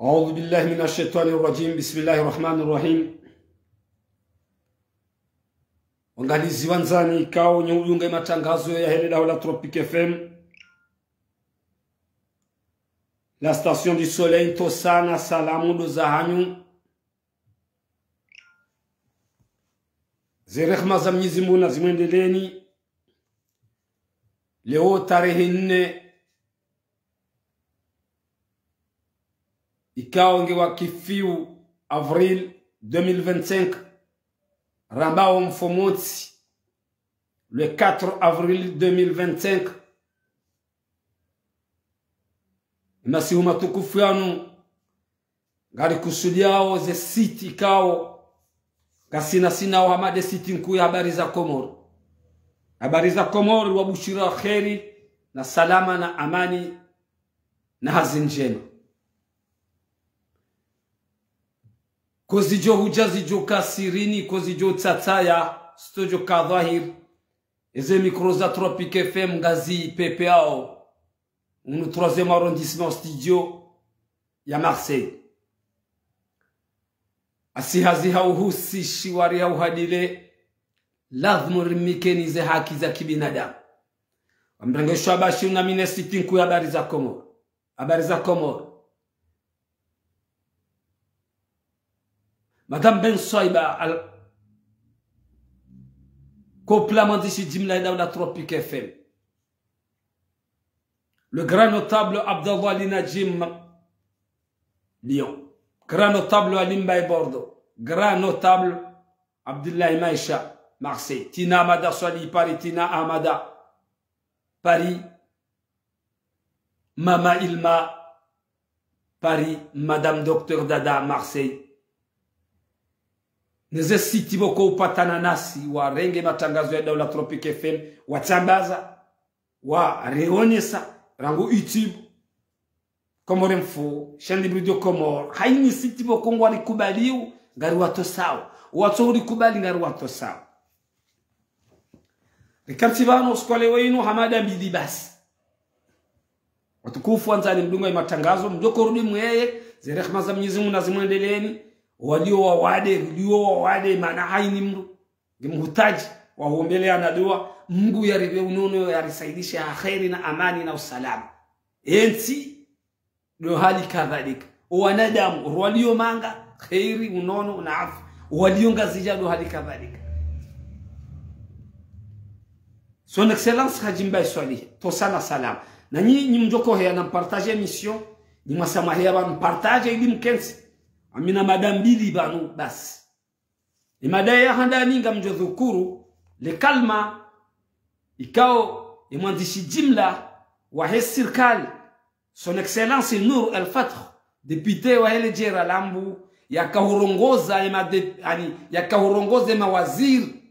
أعوذ بالله من الشيطان الرجيم. بسم الله الرحمن الرحيم. Wangalizi wanzani kao nyulunga matangazo ya hele daula Tropique FM, la station du soleil tosana salamu do zahanyu zirehma za Mwenyezi Mungu na zimwendeleni. Leo tarehe 4 ikao ngewa kifiu avril 2025 Rambao Mfomotsi le 4 avril 2025 Masihu matukufu yanu ngari kusudiao ze siti kao kasina sina wa hamade siti nkuu ya habari za Komoro. Habari za Komoro wabushira kheri na salama na amani na hazinjema. Kozijo hujazijo kasirini, kozijo tataya, stojo kadhahir, eze mikroza Tropique FM gazi PPAO, unu 3e arrondissement studio ya Marseille. Asihaziha uhusi shiwari uhadile, lazmu rimikeni ze haki za kibinadamu. Wamrange shabashi unamine sitinku ya habari za Komoro. Habari za Komoro. Madame Ben Soiba complément d'ici Jimla dans la Tropique FM. Le grand notable Abdallah Ali Najim Lyon. Grand notable Alim Bay Bordeaux. Grand notable Abdullah Maïcha Marseille. Tina Amada Swali Paris. Tina Amada Paris. Mama Ilma Paris. Madame Docteur Dada Marseille. Neze siti boko upatana nasi wa renge matangazo ya daula Tropique FM watambaza wa reonesa rangu YouTube Komoro Info chaîne libre de Komoro haini siti boko ngwani kubaliu ngari wato sawa wato uri kubali ngari wato sawa rikatibano skole wenu hamada mbili basi watukufu anzani mdunga ya matangazo mjoko rudi mweye zirehma za Mwenyezi Mungu na zimwendeleni. Walio wawade maana haini mru mhutaji waombelea na dua Mungu yaribe unono yarisaidisha khairi na amani na usalama ensi ndio hali kadhalika wanadamu walio manga khairi unono na afu walio ngazija ndio hali kadhalika. Son excellence Hajimba Swali to sana salam na nyinyi mjoko haya na partager mission ni masamahia ba partager ili mkensi amina madambili banu basi imadaya handani ngamjo dhukuru le kalma ikao imwandishi jimla wa serikali son excellence Nur al-Fath député wa hele jera lambu yakahurongoza yakahurongoza mawaziri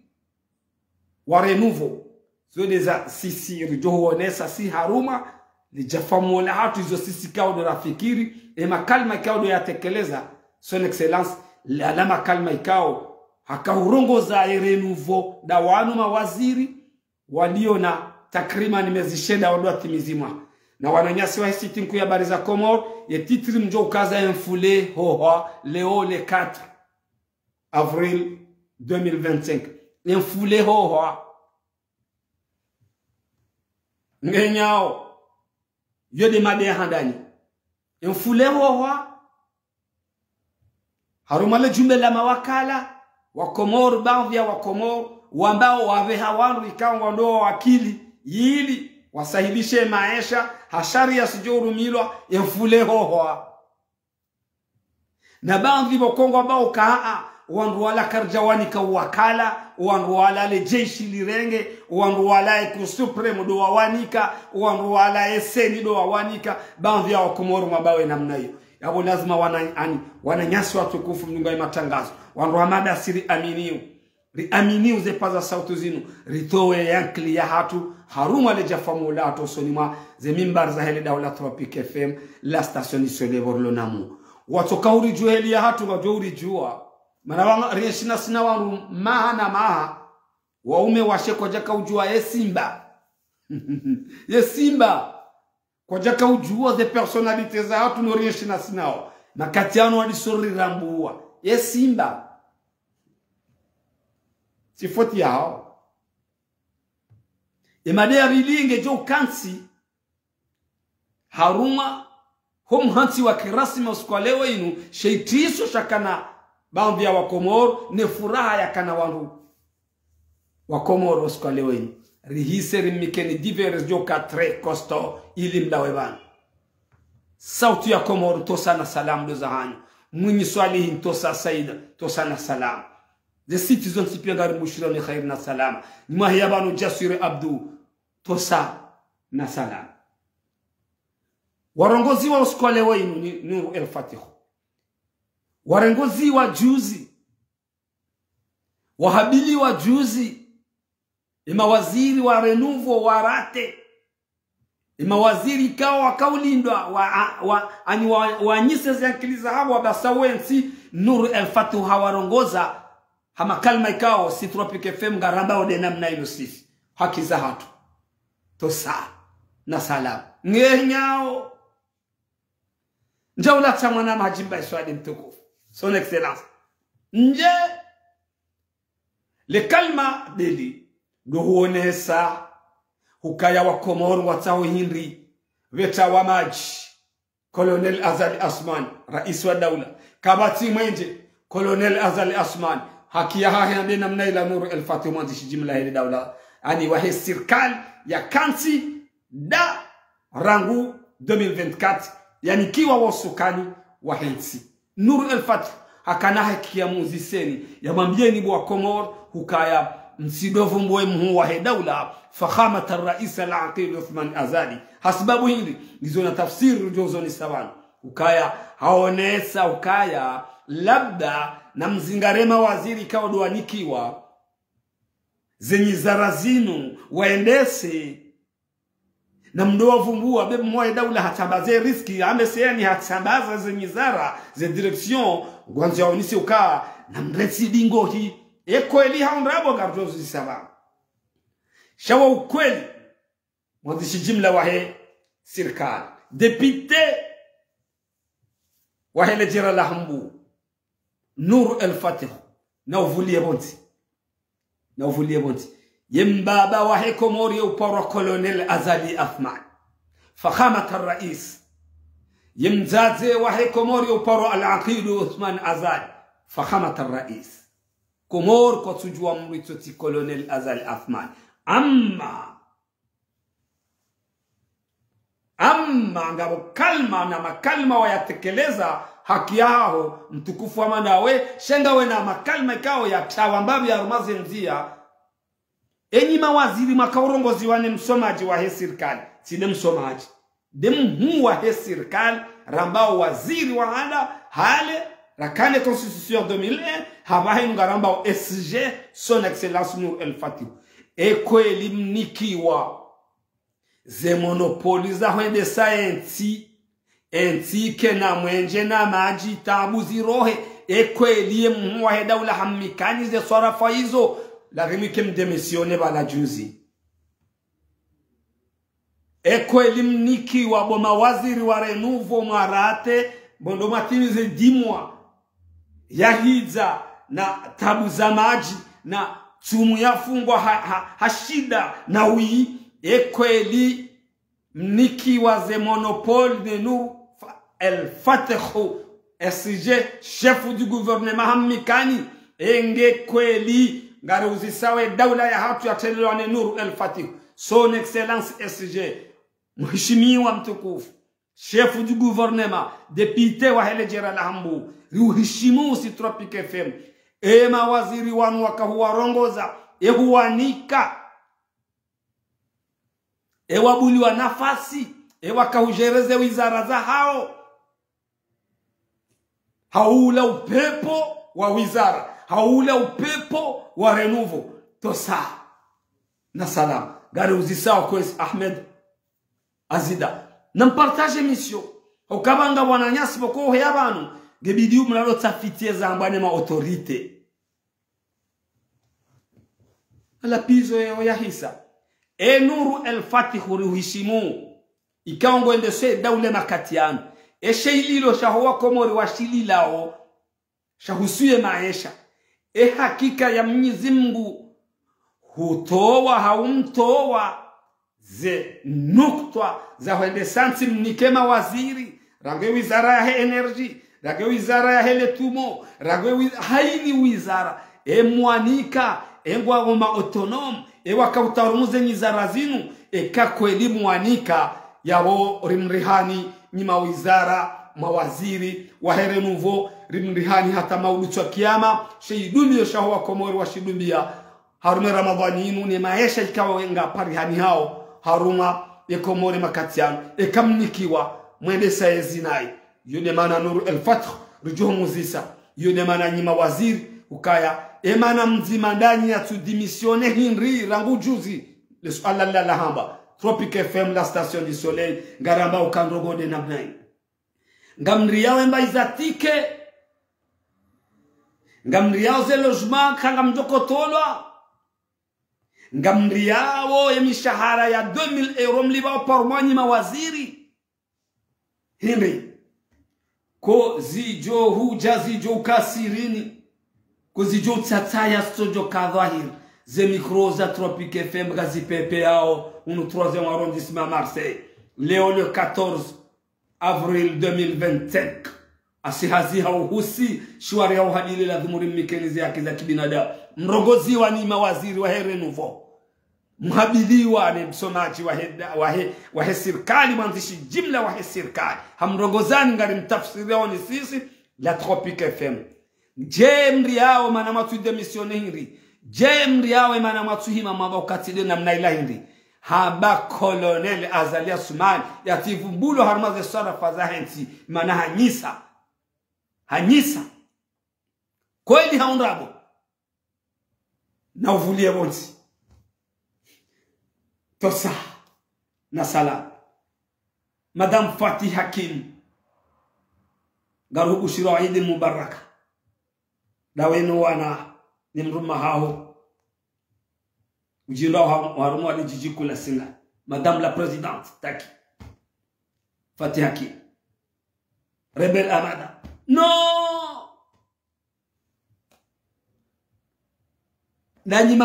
wa renouveau so deza sisi rijoonesa si haruma lijafamola hatu hizo sisi kao do rafikiri kalma ikao do yatekeleza. Son excellence alama kalma ikao hakahurongoza renouveau da wanu mawaziri walio na takriban mezishenda wadwa timizima na wananyasi wa siti nku ya habari za Komoro ye titri mjo ukaza infule hoho leo le 4 avril 2025 infule hoho ngenyao yode made handani infule hoho harumale jumbe la mawakala wa Komoro bavya wa Komoro wambao waveha wandu ikawa ndo wakili yili wasahilishe maisha hashari ya sijurumilwa yafule hoho na bavya bokongo ambao kaa wandu wala karjawani ka wakala wandu wala le jeshi lirenge wandu wala ku supreme do wawanika wandu wala eseni do wawanika bavya wa Komoro mabawe namna hiyo. Yabo lazima wananyasi watukufu mdunga ya matangazo wandu hamada siri aminiu ze paza sautu zinu ritowe yankli ya hatu haruma le jafamula ato sonima ze mimbar za hele daula Tropique FM la station isole borlo namu watokauri juheli ya hatu wajouri jua mana wanga rieshina sina wangu maha waume washeko jaka ujua ye simba Kwa jaka ujua de personalite za hatu no rieshina sinao. makatiano walisori rambua ye simba sifoti yao emadea bilinge jo kansi haruma hom hansi wa kirasmi uskwalewa inu sheitiso shakana baadhi ya wakomoro ne furaha ya kana wangu wakomoro uskwalewa inu rihise rimikeni divers jo katre kosto ili mdawe bana sauti ya komoro tosa na salam do zahanyo mwinyi swalihi tosa saida tosa na salam the citizen sipiangari mushirani khair na salam nyuma yabanu jasire abdu tosa na salam warongozi wa uskwalewa inu ni Nuru El Fatih warongozi wa juzi wahabili wa juzi imawaziri wa renuvo warate imawaziri kawa wakaulindwa wa nyise ziankiliza hawa wabasawensi Nuru El Fatih hawarongoza hama kalma ikawa Tropic FM garamba odena mna ilo sisi haki za hatu tosa na salam ngenyao njawla chamana majimba iswadi mtukufu son excellence nje le kalma deli dohuonesa hukaya wa Komoro watao Henry veta wa maji Colonel Azali Asman rais wa daula kabati mwenje Colonel Azali Asman hakia haya namna ila Nuru El Fatih mwandishi jimla hili daula ani wahe sirkal ya kansi da rangu 2024 yani kiwa wasukani wa hensi Nuru El Fatih hakana hakia muziseni ya mambieni bwa Komoro hukaya msidofu mboe mhu wa daula fakhamata rais al-aqil Uthman Azali hasbabu hindi nizo na tafsiri jozo ni sawan ukaya haonesa ukaya labda na mzingarema waziri kawa duanikiwa zenyi zarazinu waendese na mdoa vumbua bebe mwa daula hatambaze riski ameseni hatambaza zenyi zara ze direction gwanzi yaonisi ukaa na mresi dingo hii kweli haunrabo gardozi sawa shawa ukweli mwandishi jimla wahe sirkal depute wahe lejira lahambu Nuru El Fatih na uvulie bonti yembaba wahe Komori uparo Colonel Azali Athman fakhamata rais yemzaze wahe Komori uparo al-aqid Uthman Azali fakhamata rais Komor kwa tujua mwitoti Colonel Azali Athman amma ngabo kalma na makalma wayatekeleza haki yao mtukufu wa manawe shengawe na makalma ikao ya tawambabi ya rumazi nzia enyi mawaziri makaurongozi wane msomaji wa he sirkali side msomaji demu wa he sirkali rambao waziri wa hale rakane constitution 2001 habahe ngarambao SG son excellence Nuru El Fatih kweli mnikiwa ze monopoli za hwende science enti kena mwenje na maji tabu zirohe kweli mwa he daula hamikani ze swarafa hizo lakini kemdemisione bala juzi kweli mnikiwa bo mawaziri wa renuvo marate bondo matimize dimwa yahiza na tabu za maji na tumu yafungwa hashida na wii kweli mniki wa ze monopole de Nuru El Fatih SG chef du gouvernement hamikani kweli ngare uzisawe daula ya hatu ya telewane Nuru El Fatih son excellence SG mheshimiwa mtukufu chef du gouvernement député wa hele jera la hambu ruhishimu Tropic FM mawaziri wanu wakahuwarongoza huwanika wabuliwa nafasi wakahujereze wizara za hao haula upepo wa wizara haula upepo wa renuvo tosa na salam gari uzisawa kwezi Ahmed Azida nampartage mission ukabanga bwana nyasi boko yabanu gebidi umlalo tafitie zambane ma autorite ala pizo ya hisa Nuru El Fatih ruhishimu ikaongo endese daule makatiano sheililo shahowa Komori washililao shahusuye maisha hakika ya Mwenyezi Mungu hutoa haumtoa ze nuktwa za wende santi mnikema waziri range wizara ya energy range wizara ya eletumo range haini wizara mwanika engwa goma autonome wakautaruze wizara zinu kakweli mwanika yawo rimrihani nyima wizara mawaziri wahere nuvo rimrihani hata mauluchwa kiyama sheidumio shahowa Komori washidumia harume Ramadhani inu ni maesha ikawa wenga parihani hao haruma Komori makatiano kamnikiwa mwende sayezinai yune mana Nuru El-Fath rujuhu muzisa yune mana nyima waziri ukaya mana mzima ndani ya tudimisione hinri rangu juzi le suala la hamba Tropique FM la station du soleil ngaramba ukandrogode na bnai ngamri yao mba izatike ngamri yao ze logement kanga mjoko tolwa ngamri yao ya mishahara ya 2000 euro mliba par mois ni mawaziri Henry ko zijo huja zijo kasirini ko zijo tsataya stojo kadhahir ze micros za Tropique FM gazi pepe yao unu 3e arrondissement Marseille Léo le 14 avril 2025 asihazi hauhusi shwari ya uhadili la dhumuri mikenizi yake za kibinadamu mrogoziwa ni mawaziri wa here nouveau mhabiliwa ni msomaji wa serikali mwanzishi jimla wa serikali hamrogozani ngari mtafsiri yao ni sisi la Tropique FM jemri yao mana matu demisione hiri jemri yao mana matu hima mabokatide na mnaila hiri haba Colonel Azalia Sumani yativumbulo harmaze sarafa za henti mana hanyisa kweli haundrabo na uvulie bonzi tosa na salam Madame Fatih Hakim garuhu shiro Eid Mubarak dawenu wana ni mruma hao Ujilo warumu wali jijiku la singa Madame la Présidente taki Fatih Hakim Rebel Amada no nani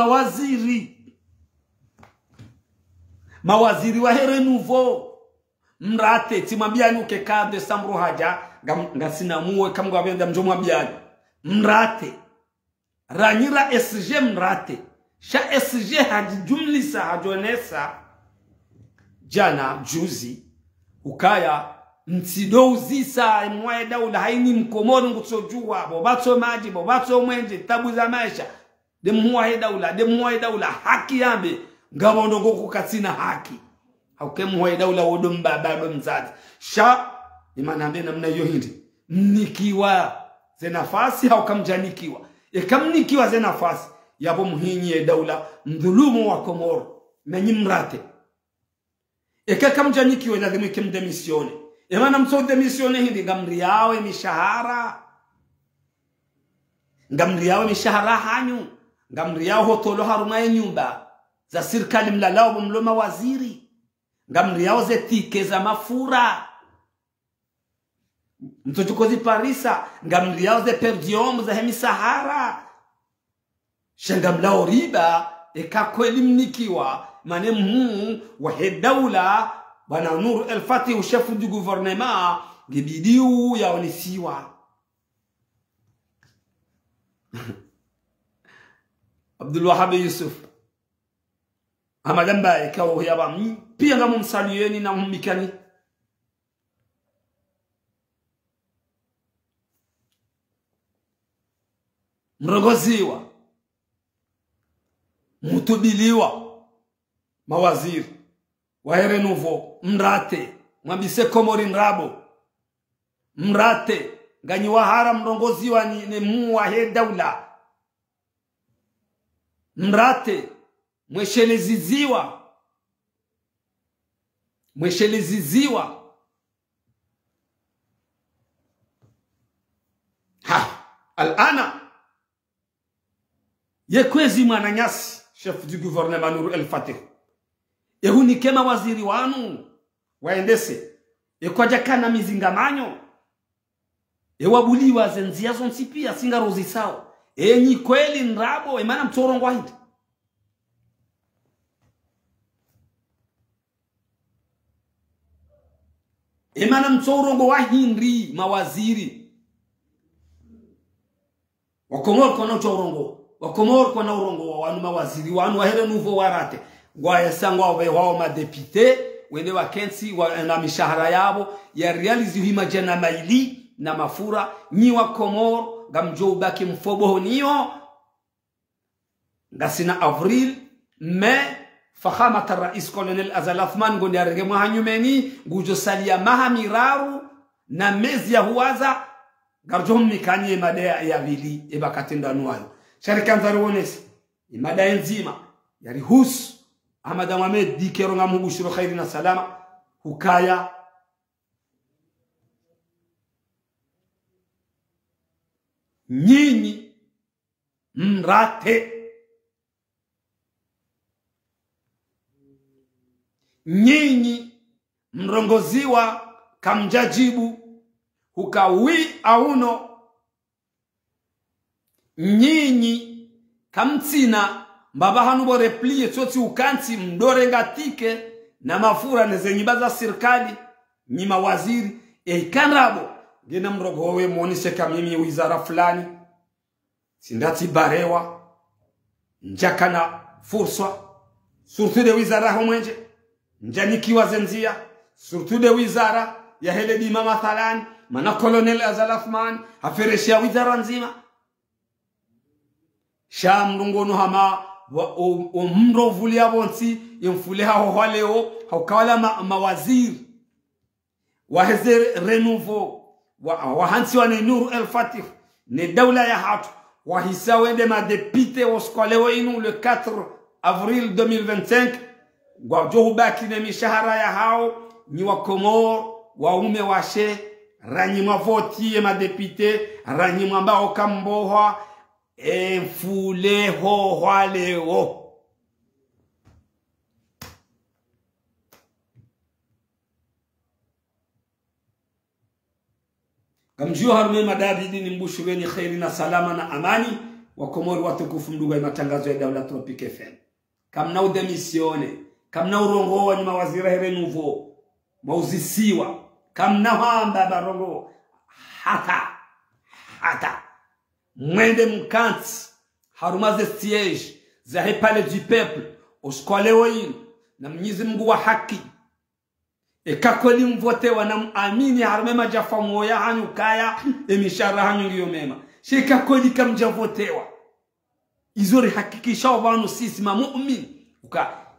mawaziri wa here nouveau mrate timambiani ukeka Desembre haja ngasina muwe kamgwa benda mjomwa biani mrate ranyira SG mrate sha SG hajumlisa hajonesa jana juzi ukaya mtido uzisa mwae daula haini mkomoro ngutsojua bobato maji bobato mwenje tabu za maisha de mwae daula haki yambe ngabondo goku katina haki hauke mwae daula wodomba baba mzazi sha imanambe namna hiyo hindi mnikiwa ze nafasi haukamjanikiwa kamnikiwa ze nafasi yabo muhinyi daula mdhulumu wa Komoro na nyimrate kamjanikiwa na dhimike mdemisione Emana mso demisione hindi ngamri yawe mishahara hanyu ngamri yao hotolo haruma ya nyumba za serikali mlalao mloma waziri ngamri yao ze tike za mafura mtochukozi Parisa ngamri yao ze perdiom za hemisahara shangamlao riba kweli mnikiwa mane wa daula Bana Nuru El-Fath chef du gouvernement gibidiu yaonisiwa Abdul Wahab Yusuf amadamba ikawo yaba pia ngamu msalieni na mmikani mrogoziwa mutubiliwa mawaziri wahere nouveau mrate mwambise Komori nrabo mrate ganyi wahara mrongoziwa ni muwa he daula mrate mwesheleziziwa alana yekwezi mwananyasi chef du gouvernement Nuru El-Fath Ehuni kema waziri wanu waendese kwa jakana mizingamanyo wabuliwa zenzia zonsipia singa rozi sao enyi kweli nrabo imana mtorongo hindi imana mtorongo wa hindi mawaziri wakomor kwa na uchorongo wakomor kwa na urongo wa wanu mawaziri wanu wahere nuvo warate gwa sangwa wao madepite wende wakensi na mishahara yabo ya realizi hima jana maili na mafura nyi wa Komor gamjo baki mfobo niyo ngasina avril me fakhamat rais colonel Azal Athman ngondi arege mahanyumeni gujo salia mahamiraru na mezi ya huwaza garjo mikanye madaya ya vili ebakatenda nuayo sharika nzaruonesi imada nzima yari hus Ahmad Mohamed dikero ngamubushiro khairi na salama hukaya nyinyi mrate nyinyi mrongoziwa kamjajibu hukawi auno nyinyi kamtsina mbaba hanu bo replie tsoti ukansi mdore ngatike na mafura nezenyibaza serikali nyima waziri kanrabo gena mrogowe monise kamimi wizara fulani sindati barewa njakana fursa surtout de wizara homwenje njanikiwa zenzia surtout de wizara ya hele dima mathalan mana colonel Azal Athman hafereshia wizara nzima sham ndungono hama o mro vulia bonsi yemfuleha ho leo hawkala mawaziri waheze renouveau wahansi wane Nur El Fatih ne dawla ya hatu wahisa wende madepite oskolewa inu le 4 avril 2025 gwajohu baki ne mishahara ya hao ni wa Komor waume washe ranyi mavoti madepite ranyi mbao kamboha fuleho waleo kamjio harume madabidi ni mbushuweni khairi na salama na amani wa Komori watukufu mduga matangazo ya Dawla Tropique FM kamna udemisione kamna urongo wa nyuma wazira here nouveau mauzisiwa kamna hamba barongo hata mwende mkanti harumaze siege za hepale du peuple oskolewa inu na Mwenyezi Mungu wa haki kakoli mvote wanamuamini harume majafa moya hanyu kaya emishara hanyu ngiyo mema shika koli kamjavotewa izori hakikisha wanu sisi mamuumini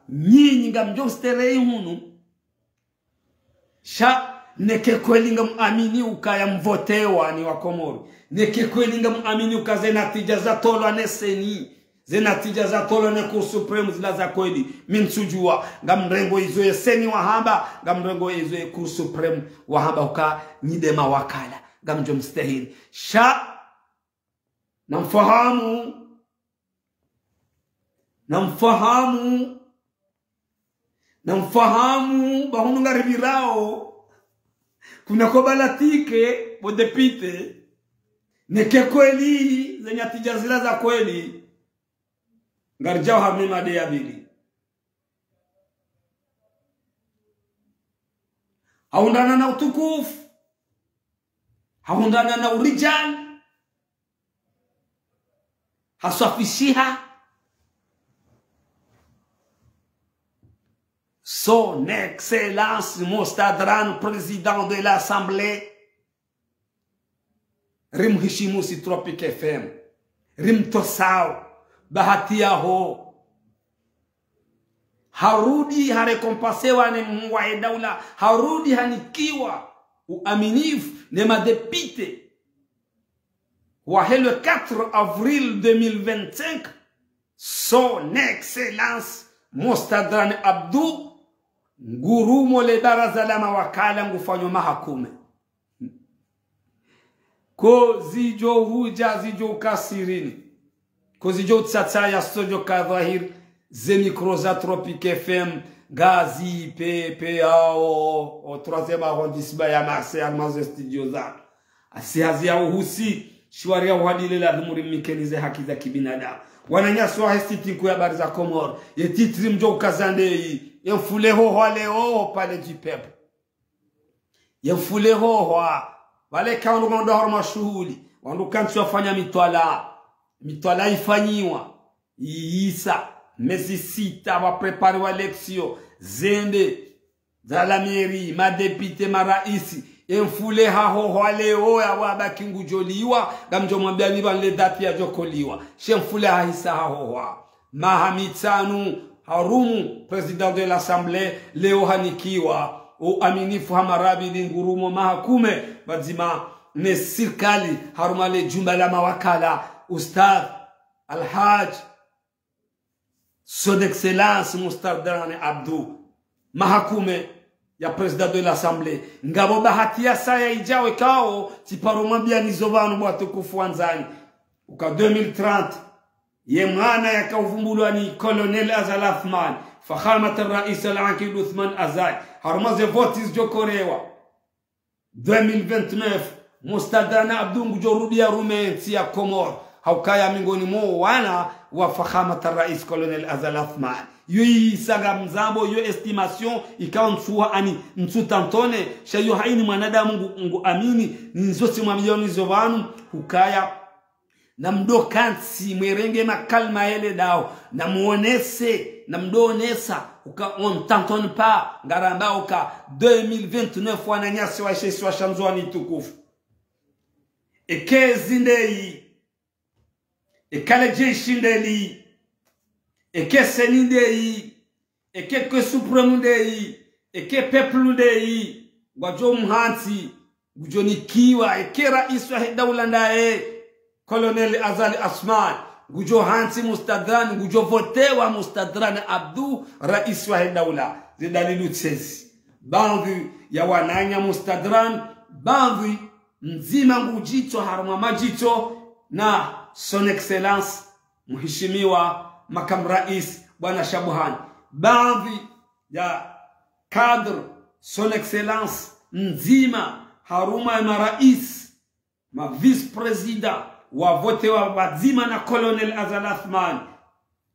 nyinyi ngamjosterei hunu sha neke kweli ngamuamini ukaya mvotewa ni wa Komoro neke kweli ngamuamini ukaze natija za tolo aneseni zenatija za tolo ne Cour Supreme zila za kweli minsujua ngamrengo izo yeseni wahamba ngamrengo izo ye Cour Supreme wahamba uka nyidema wakala ngamjo mstahili sha namfahamu bahunu ngaribirao kuna kobalatike bodepite neke kweli zenyatija zila za kweli ngarjao hamima de yabili haundana na utukufu haundana na urijal hasafishiha Son Excellence Mostadran, président de l'Assemblée, Rim Hishimusi Tropique FM, Rim Tosao, Bahatia Ho, harudi harekompasewa ne mwae daula, harudi hanikiwa uaminifu ne madepite, wahe le 4 avril 2025, Son Excellence Mostadran Abdou, ngurumo le baraza la mawakala ngufanyo mahakume ko zijo huja zijo kasirini ko zijo tsatsa ya studio kadhahir ze mikroza Tropique FM Gazi, PPA, au 3e arrondissement ya Marseille, Almanzo studio zake. Asihazi ya uhusi, shwari ya uhadile la dhumuri mikenize haki za kibinadamu. Wananyasi wa hestitiku ya habari za Komoro. Ye titri mjo ukazande hii. Ye mfule hoho leo pale du peuple. Ye mfule hoho. Wale kaundu ngondo horma shuhuli. Wandu kanchi wafanya mitwala. Mitwala ifanyiwa. Isa. Mezi sita waprepari wa leksio. Zende. Zala mieri. Madepite maraisi. Ye mfule hoho leo ya wabaki ngujoliwa. Gamjo mwambia liba nle dati ya jokoliwa. She mfule hisa hoho. Mahamitanu Harumu, président de l'Assemblée, Leo Hanikiwa, o aminifu Hamarabi Lingurumo Mahakume, Bazima, ne sirkali, Harumale Jumbala Mawakala, Ustad, Al-Hajj, Son Excellence, Mustardane Abdou, Mahakume, ya président de l'Assemblée. Ngabo bahatia saya ijawe kao, tiparumambia nizovanu watukufu wanzani. Uka 2030, ye mwana ya kauvumbulwa ni Colonel Azal Athman, Fakhamat al-Rais al-Akil Uthman Azai, harumaze votis jokorewa. 2029, Mustadana Abdungu jorudia rumensi ya Komoro, haukaya mingoni mo wana wa Fakhamat al-Rais Colonel Azal Athman. Yui saga mzambo, yu estimation, ikawa msuha ani msutantone, shayu haini mwanadamu ngu amini, nzosi mamilioni zovanu, hukaya na mdo kansi mwerenge makalma hele dao na muonese na mdo onesa uka on tanton pa ngaramba uka 2029 wananyasi wa shesi wa shamzwani tukufu eke zindei ekale jeshi ndeli eke senindei eke ke supremu ndei eke peplu ndei wajo mhansi gujonikiwa eke rais wa daula ndae Colonel Azal Asman, gujo hansi mustadran, gujo votewa mustadran Abdou, rais wa daula. Zidalilu tsezi. Bandhi ya wananya mustadran, bandhi nzima ngujito haruma majito na Son Excellence Mheshimiwa Makamu Rais Bwana Shabuhan. Bandhi ya cadre Son Excellence nzima haruma marais, ma vice-president wa vote wa bazima na Colonel Azal Athman,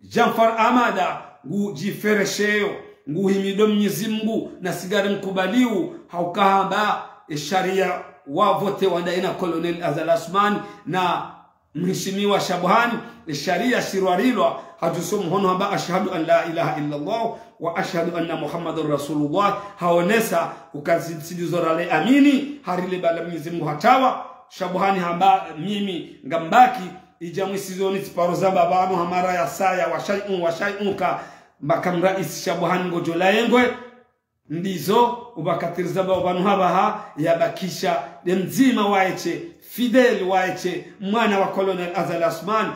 Janfar Amada ngu jiferesheo ngu himido Mwenyezi Mungu na sigari mkubaliu haukahamba sharia wa vote wa daina Colonel Azal Athman na Mheshimiwa Shabuhani sharia shirwarilwa hatusomu hono hamba ashhadu an la ilaha illa Allah wa ashhadu anna Muhammadur Rasulullah haonesa ukazidizorale amini harile bala Mwenyezi Mungu hatawa Shabuhani hamba mimi ngambaki ijamwisizoni tiparo zamba banu hamara ya saya wa shay'un ka Makamu Rais Shabuhani ngojola yengwe ndizo ubakatiriza banu habaha yabakisha mzima waeche Fidel waeche mwana wa Colonel Azal Asman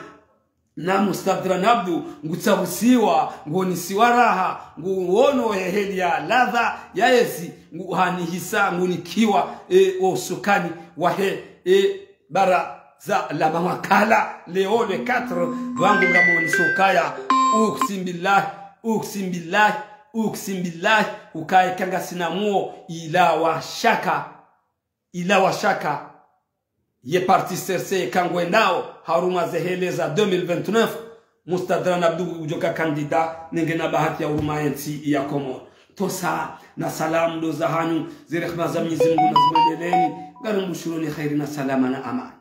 na Mustadran Abdu ngutsabusiwa ngonisiwaraha nguono heli ya ladha ya esi nguhanihisa ngunikiwa osukani wahe bara za la mawakala leo le 4 wangu ngamoni sokaya uksim billah ukae kanga sinamuo ila wa shaka ye parti serse kangwendao haruma zeheleza 2029 Mustadran Abdou ujoka kandida ningena bahati ya urumayensi ya Komoro tosa na salamu do zahanyu zirehma za Mwenyezi Mungu na zimweleleni garu mshuruni khairi na salama na amani.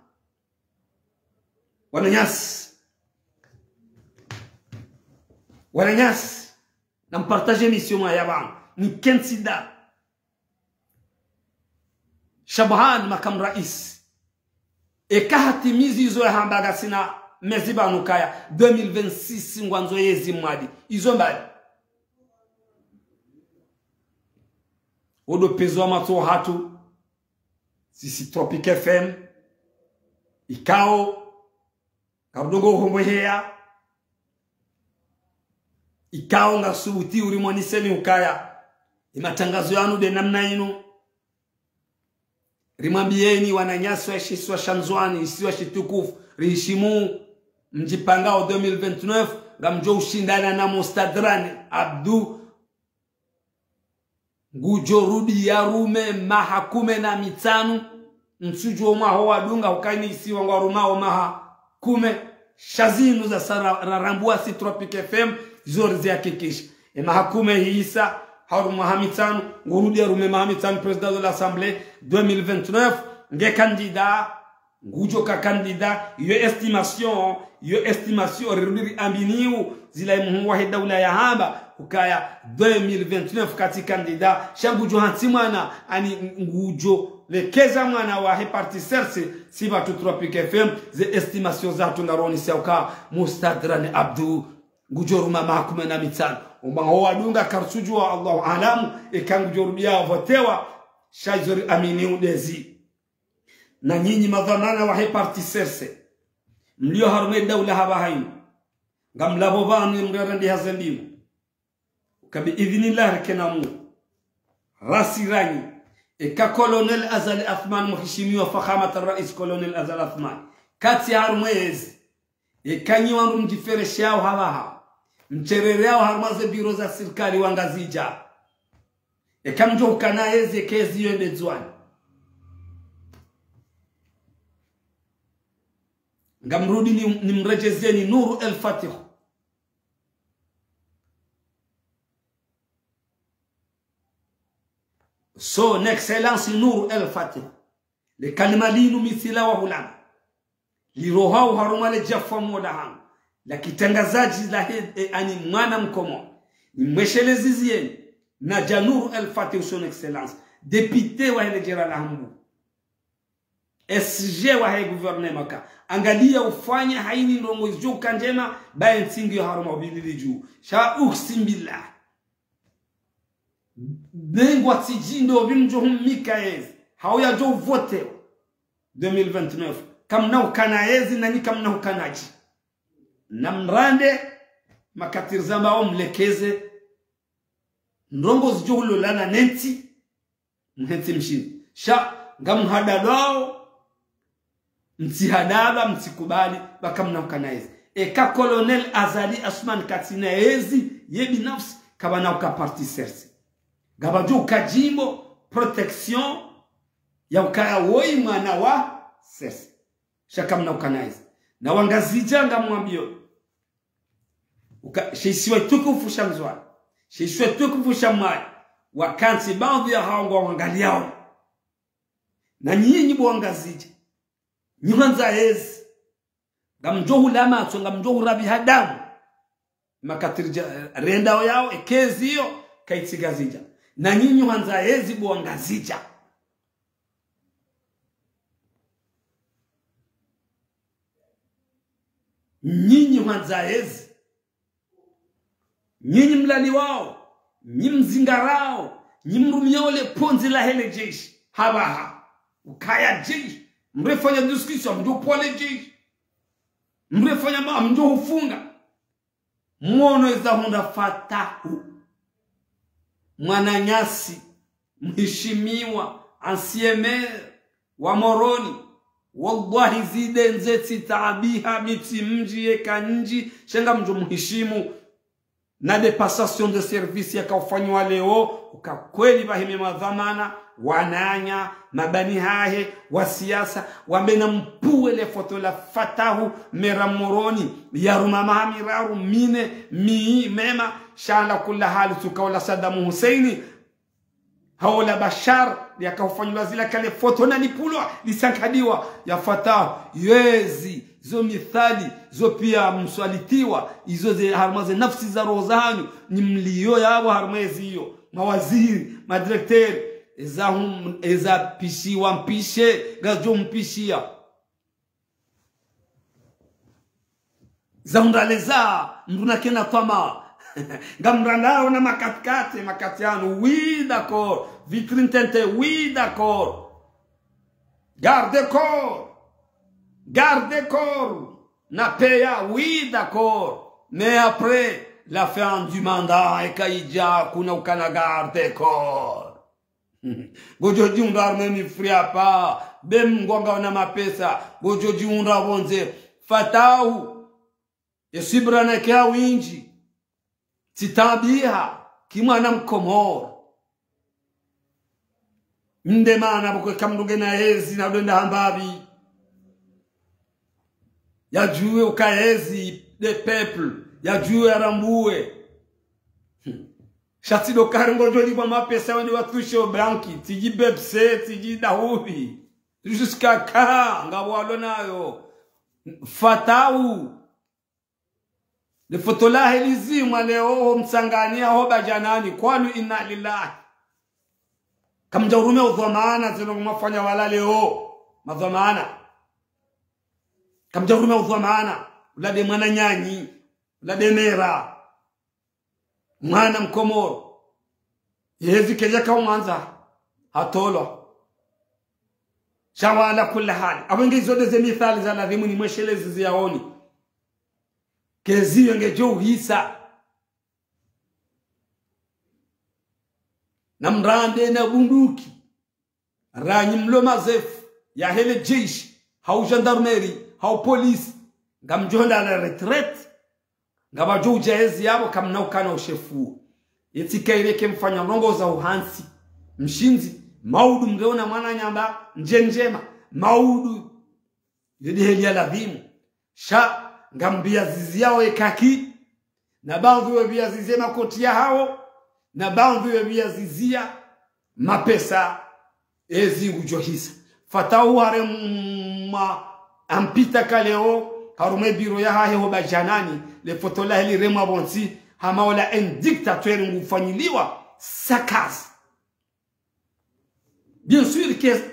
Wananyasi na mpartage mission ya bana ni kensida Shabuhan Makamu Rais ekahatimizi izo hambaga sina meziba nukaya 2026 ngwanzo yezi mwadi izo mbali odo pezo amato hatu sisi Tropic FM ikao kabdogo homwehea ikao nga subuti urimwaniseni ukaya imatangazo yanu de namna inu rimambieni wananyasi wa shiswa shamzwani isiwa shitukufu rihishimu mjipangao 2029 ngamjo ushindana na Mustadran Abdou ngujo rudi ya rume mahakume na mitanu msujo maho wadunga ukaini isiwa ngwarumao mahakume shazinu za sararambua si Tropic FM zori zihakikisha mahakume hiisa haru mahamitanu ngurudi ya rume mahamitanu president de l'Assemblée 2029 nge candidat ngujo ka candidat yo estimation rudiri ambiniu zila muhungu wa daula ya haba ukaya 2029 kati candidat shangujo hantimana ani ngujo lekeza mwana wa parti serse si batu Tropic FM ze estimation za tungaroni sauka mustadrani abdu ngujoruma mahakume na mitano umbango wadunga karsujua Allahu alamu ikangujorudia votewa shajori amini udezi na nyinyi madhamana wa parti serse mlio harume daula haba hainu ngamlabo banu mrarandi hazembimu kabi idhnillah rekenamu rasirani eka Colonel Azali Athman mheshimiwa fakhamat rais Colonel Azali Athman kati harumwezi ekanyi wandu mjifereshao hawaha mcherereao harumaze biro za serikali wangazija ekamjo ukanaezi kezi yende dzwani ngamrudi ni mrejezeni Nuru El Fatih son excellence Nuru El Fatih le kalimalinu mithila wa hulama lirohau harumale jafa modahan la kitangazaji la ani mwana mkomo ni mweshelezizieni na Nuru El Fatih son excellence député wa hele jera la hambu SG wa hai gouvernement ka angalia ufanya haini ndongo joka njema bae nsingi haruma ubilili juu sha uksimbillah nengwa tijindo bimjo humikaez hauya jo vote 2029 kamna ukanaezi na nikamna ukanaji namrande makatirzamba au mlekeze ndongo zijohulo lana nenti mshini sha ngamhadadao mtihadaba mtikubali bakamna ukanaezi eka Colonel Azali Asman katina ezi ye binafsi kabana uka parti sersi gabajo ukajimbo protection ya ukaya woi mwana wa sersi shakamna ukanaezi na wangazija ngamwambio sheisiwe tukufu shamzwa sheisiwe tukufu shamai wakansi baadhi ya hao wangaliao na nyinyi bwangazija nyuhanza ezi ngamjohu lama ato ngamjohu rabi hadamu makatirja rendao yao ekezi hiyo kaitigazija na nyinyi nyuhanza ezi bwangazija nyinyi nyuhanza ezi nyinyi mlali wao nyinyi mzingarao nyinyi mrumiole ponzi la hele jeshi habaha ukaya jeshi mrefanya discussion mjo pole jeshi mrefanya mjo hufunga muono eza honda Fatahu mwananyasi mheshimiwa ancien wa Moroni wallahi zide nzeti taabiha miti mji eka nji shenga mjo mheshimu na de passation de service yakafanywa leo ukakweli bahime madhamana wananya mabani hahe wa siasa wambena mpuele foto la Fatahu mera Moroni yaruma mahamiraru mine mema shala kula hali tukawala Saddam Hussein hawala Bashar yakafanywa zila kale foto na nipulwa lisankadiwa ya Fatahu yezi zo mithali zo pia mswalitiwa izo ze harmaze nafsi za rozanyu ni mlio yabo harmezi hiyo mawaziri madirekteri eza pishiwa mpishe gajo mpishia zaundaleza mduna kena tama ngamrandao na makatkate oui d'accord vitrine tente oui d'accord garde corps na paya oui d'accord mais après la fin du mandat ekaija kuna ukana garde corps gojoji undarme ni friapa bem ngonga na mapesa gojoji unravonze Fatahu yesibrana kia winji titabiha kimwana mkomoro Ndemana bukwe kamdunge na hezi na udenda hambabi. Ya juwe ukahezi de peuple. Ya juwe arambue. Shati do karingo joli kwa mapesa wani watushe obranki. Tiji bepse, tiji dahubi. Jusqu'à ka, nga walo nayo. Fatau. Le fotola helizi mwaleo msangania hoba janani. Kwanu inna lillahi. Kamjaurume udhamana zino kumafanya wala leo. Madhamana. Kamjaurume udhamana. Ulade mwana nyanyi. Ulade mera. Mwana mkomoro. Yezi keja kaumanza. Hatolo. Shawala kula hali. Awengi zote ze mithali za nadhimu ni mweshelezi ziyaoni. Kezi yenge jo hisa. Na mrande na bunduki. Ranyi mlo mazefu. Ya hele jeshi. Hau gendarmeri. Hau polisi. Gamjonda na retret. Ngaba jo ujahezi yabo kamnaukana ushefu. Yetika ileke mfanya rongo za uhansi. Mshinzi. Maudu mgeona mwana nyamba. Njenjema. Maudu. Yedi heli ya ladhimu. Sha. Ngambia zizi yao ekaki. Na baadhi webia zizi makoti ya hao. Na baadhi webia zizia. Mapesa. Ezi ujohisa. Fatau hare ampita kaleo. Harume biro ya hahe hoba janani. Le fotola heli rema bonsi. Hamaola en dictateur ngufanyiliwa. Sakas. Bien sûr que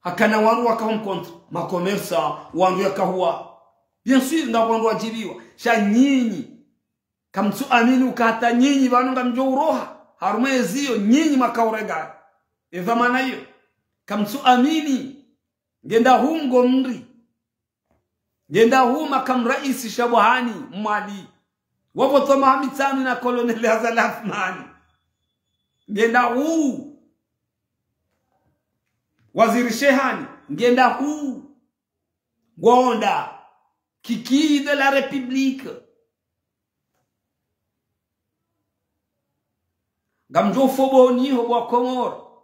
hakana wandu wakaonkontra. Makomersa wandu yakahua. Bien sûr nda wandu wajiriwa. Sha nyinyi. Kamtu amini ukata nyinyi banu ngamjo uroha. Harume ezio nyinyi makaurega. Eva mana hiyo. Kamtu amini. Ngenda hungo mri. Ngenda huma kam raisi Shabuhani mwali. Wapo toma hamitani na koloneli Azalafmani. Ngenda huu. Waziri Shehani. Ngenda huu. Gonda. Kiki de la République. Gamjo fobo ni hobo Komoro.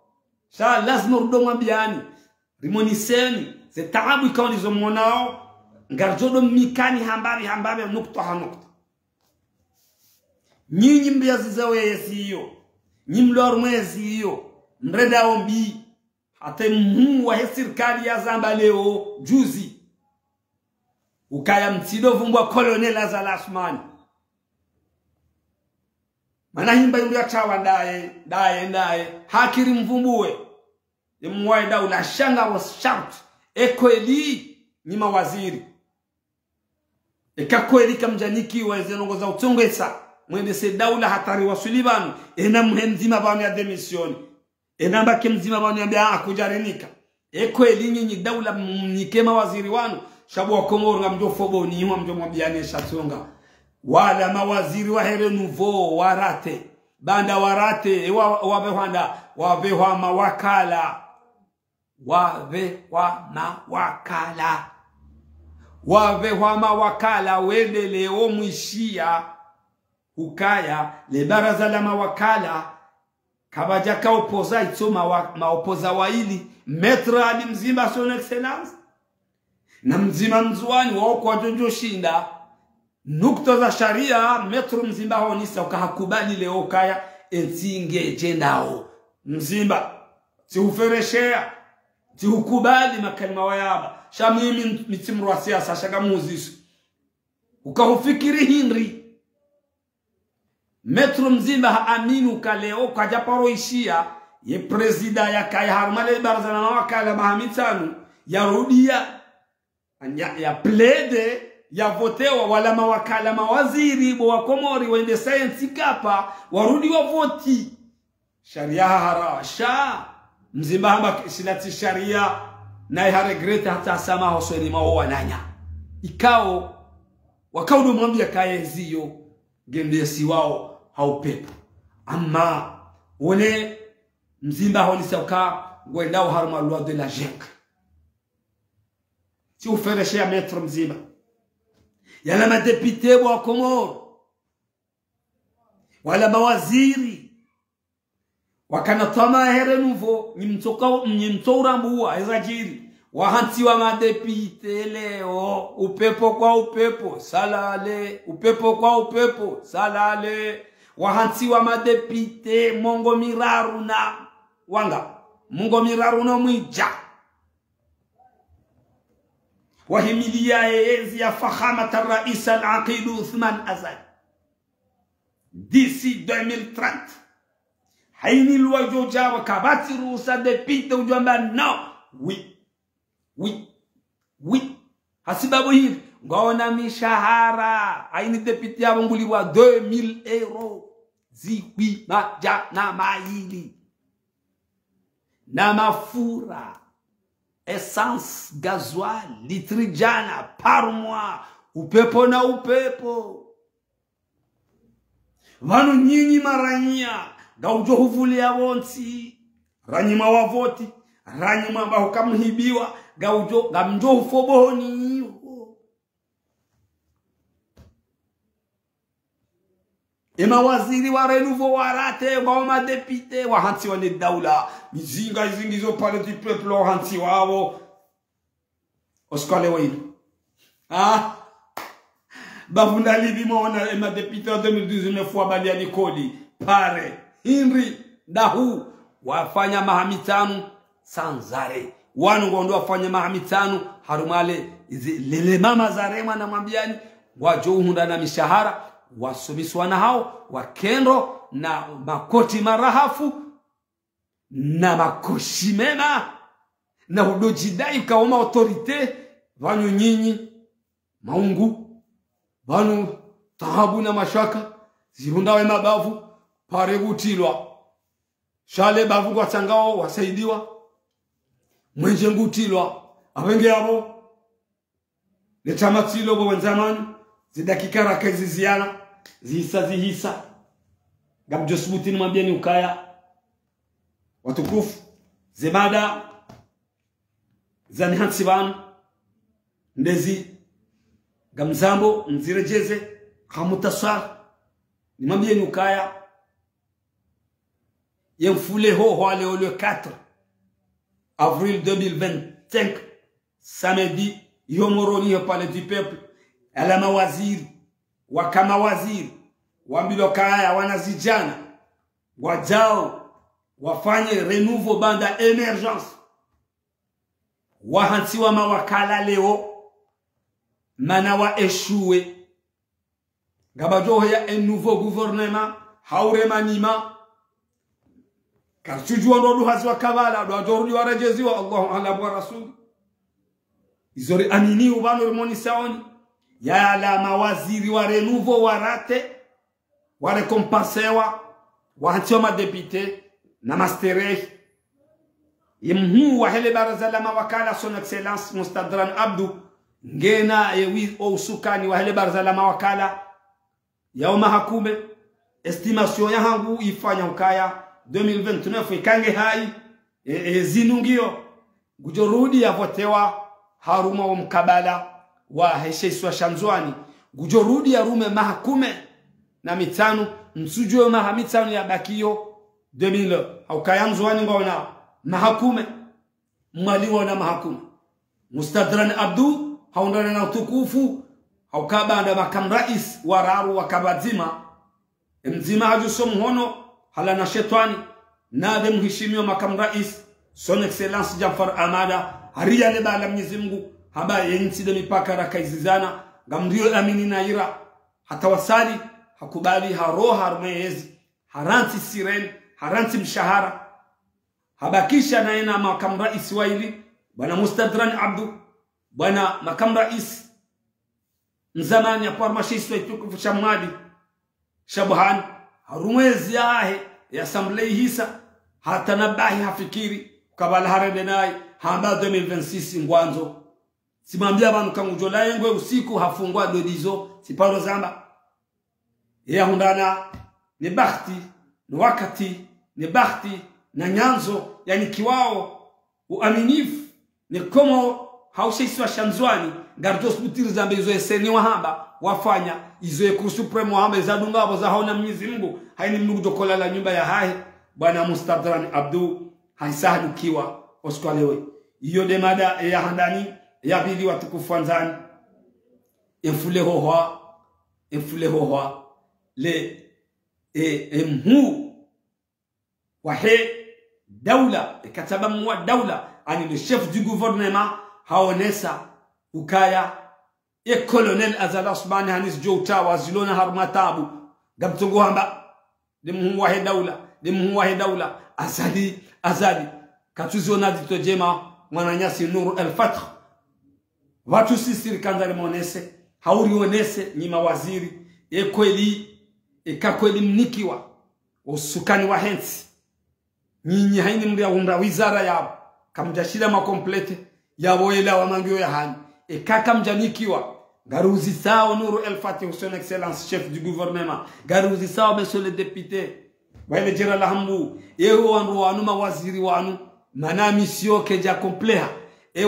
Sha lazima rudo mwambiani. Rimoniseni. Ze taabu ikawa nizo mwanao. Ngarjodo mikani hambabi nukta hanukta. Nyinyi mbiazizawe yesiyo. Nyimlo arumezi hiyo. Mreda ombi. Hata wa serikali ya Zamba leo juzi. Ukaya mtido vumbwa kolonel Azalashmani. Mana himba yungu ya chawa ndaye. Hakiri mvumbuwe. Mwae daula shanga was shout. Ekweli nima waziri. Eka kweli kamjaniki wa zenongoza utongesa. Mwende se daula hatari wa Sulibanu. Ena mhenzima banu ya demisioni. Ena mbake mzima banu ya bia akujarenika. Ekweli nyinyi daula mnikema waziri wanu. Shabu wa Komoro nga mjo fobo ni huwa mjo mwabiane shatunga. Wala mawaziri wa here nuvo warate. Banda warate. Wabewa mawakala. Wabewa mawakala. Wende leo mwishia. Ukaya. Le baraza la mawakala. Kabajaka opoza ito maopoza waili. Metra ali mzima son excellence. Na mzima mzuani wao kwa jonjo shinda. Nukta za sharia metro mzimba honisa ukahakubali leo kaya enzinge jendao. Mzimba tiufereshea tiukubali makalima wayaba. Shamimi mitimru wa siasa shaka muzisu. Ukahufikiri Henry. Metro mzimba haaminu kaleo kwa japaro ishia. Ye prezida ya kaya harumale baraza na wakala mahamitanu. Ya rudia. Ya plede. Ya votewa wala mawakala mawaziri wa Komori wende science kapa warudi wa voti sharia harasha mzimba hamba silati sharia na iharegreta hata sama hosweni mao wananya ikao wakaudo mwambia kaezio gendesi wao haupepo ama wone mzimba honisauka gwendao harma loi de la JEC si ufereshea metro mzimba yala madepite wa Komoro wala mawaziri wakana tama here nouveau nimtoka mbuwa ezajiri wahanti wa madepite leo upepo kwa upepo salale upepo kwa upepo salale wahanti wa madepite mongo miraru na wanga mongo miraru na mwija wahimilia enzi ya fahamata rais al-aqid Uthman Azad d'ici 2030 haini lwa joja wakabati ruhusa depite ujamba no oui hasibabu hivi ngaona mishahara haini depite yabo ngulibwa 2000 euro zipi maja na maili na mafura essence gasoil litri jana par mois upepo na upepo vanu nyinyi maranyia gaujo huvulia wonsi ranyima wavoti ranyima ambao kamhibiwa gaujo gamjo hufoboni ema waziri wa renouveau warate wa madepite wa hanti wa daula mizinga izingizo pale du peuple wa hanti wao oskale wailu bavunda libi mona ema depite 2019 fois balia nikoli pare Henry dahu wafanya mahamitano sanzare wanu ngondo wafanya mahamitano harumale lele mama zarema na mwambiani wajo hunda na mishahara wasomiswa na hao wakendo na makoti marahafu na makoshi mema na udojidai kaoma autorite vanyu nyinyi maungu vanu tahabu na mashaka zihundawe mabavu pare gutilwa shale bavu kwa tangao wasaidiwa mwenje ngutilwa abenge yabo letamatilo bo wenzamani zidakika rakazi ziana zihisa gabjosbuti nimwambieni ukaya watukufu zemada zani hansibanu ndezi gamzambo nzirejeze hamutasar nimwambieni ukaya yemfule ho le 4 avril 2025 samedi yomoroni au palais du peuple ala mawaziri wakama waziri wambilokaya wanazijana wajao wafanye renouveau banda emergence wahansi wa mawakala leo mana wa échoué gabajo ya un nouveau gouvernement haure manima karchuju ndo hazwa kabala ndo ajorudi warajeziwa Allahu ala wa rasul izori amini ubano moni saoni ya la mawaziri wa renouveau warate warekompansewa wahantioma depute na mastere yemhu wa hele baraza la mawakala son excellence Mustadran Abdu ngena yewi o sukani wa hele baraza la mawakala yaoma hakume estimation ya hangu ifanya ukaya 2029 ikange hai zinungio gujorudi ya votewa haruma wa mkabala wa hesheiswa shanzwani gujorudi ya rume mahakume na mitano msujwe mahamitano ya bakio 2000 au kayanzwani ngona mahakume mwaliwa na mahakume Mustadran Abdu haundana na utukufu au kabanda makam rais wararu wakabazima mzima hajuso mhono hala na shetani nade mheshimiwa makam rais son excellence Jafar Amada haria leba la Mwenyezi Mungu haba yensi de mipaka rakaizizana ngamrio amini na ira hata wasali hakubali haroha harmezi haranti siren haranti mshahara habakisha na ina makam rais waili bwana Mustadran Abdu bwana makam rais mzamani ya kwa mashiswa itukufu shamadi Shabuhan harumwezi yahe ya assembly hisa hata nabahi hafikiri kabala harende naye hamba 2026 ngwanzo simambia abantu kangujola yengwe usiku hafungwa dodizo siparo zamba ya hundana ni bahati ni wakati ni bahati na nyanzo yani kiwao uaminifu ni komo haushaiswa shanzwani gardos butiri zambe izo eseni wahamba wafanya izo ekuru supremo wahamba izadunga abo za haona Mwenyezi Mungu haini Mungu dokola la nyumba ya hae bwana Mustadran Abdu haisahadu kiwa oskwalewe iyo de mada ya handani ya bili watukufu wanzani enfule hoha le mhu wahe daula kataba mwa daula ani le chef du gouvernement haonesa ukaya colonel azala subhanahu hanis jota wazilona harmatabu gabtungo hamba de mhu wahe daula azali katuzona ditojema mwananyasi Nuru al-Fath watu sisi kanzali monese hauri onese ni mawaziri kweli mnikiwa usukani wa hensi nyinyi haini mria unda wizara yabo kamjashida makomplete yabo ela wa mangio ya hani kaka mjanikiwa garuzi sao Nuru al-Fath son excellence chef du gouvernement garuzi sao monsieur le député wale jira la hambu wanu mawaziri wanu mana misio keja kompleha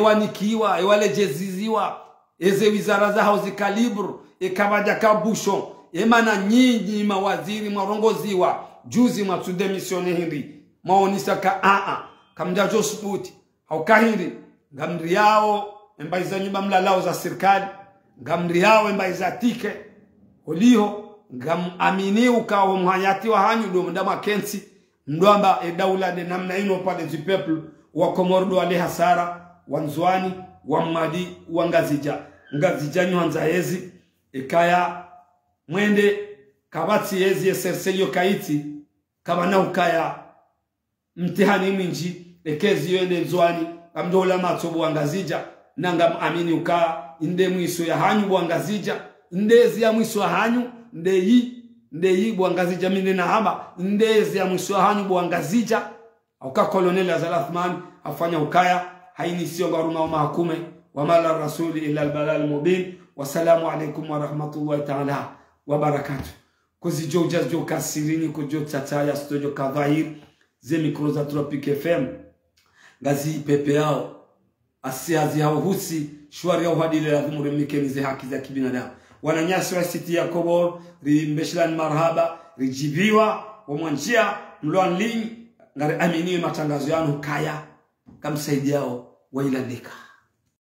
wanikiwa wale jeziziwa eze wizara za hauzi kalibru kabaja kabushon mana nyinyi mawaziri marongoziwa juzi matude misione hindi maonisa ka kamjajo sputi haukahindi ngamri yao mbaiza nyumba mlalao za serikali ngamri yao mbaiza tike oliho amini ukawo mhayati wa hanyu do mdama kensi ndwamba daula de namna ino pale du peuple wa Komordo ale hasara wanzwani wa madi wa ngazija nywanza hezi kaya mwende kabati hezi eserseyo kaiti kabana ukaya mtihani minji ekezi yende nzwani kamdola matobo wangazija nanga amini uka inde mwiso ya hanyu bwangazija ndezi ya mwiso ya hanyu ndeyi bwangazija mine na hama ndezi ya mwiso ya hanyu bwangazija auka kolonel Azalathman afanya ukaya haini sio garuma wa mahakume wa mala rasuli illa albalal mubin. Wassalamu alaikum wa rahmatullahi ta'ala wa barakatuh. Kuzijo jazo kasirini kujo tataya studio kadhair ze mikro za Tropic FM gazi pepe yao asiazi hao husi shwari ya uhadile la dhumuremike nize haki za kibinadamu wananyasi wa siti ya Kobor rimbeshlan marhaba rijibiwa wa mwanjia mluan ling ngare amini matangazo yanu kaya kamsaidiao wailandika.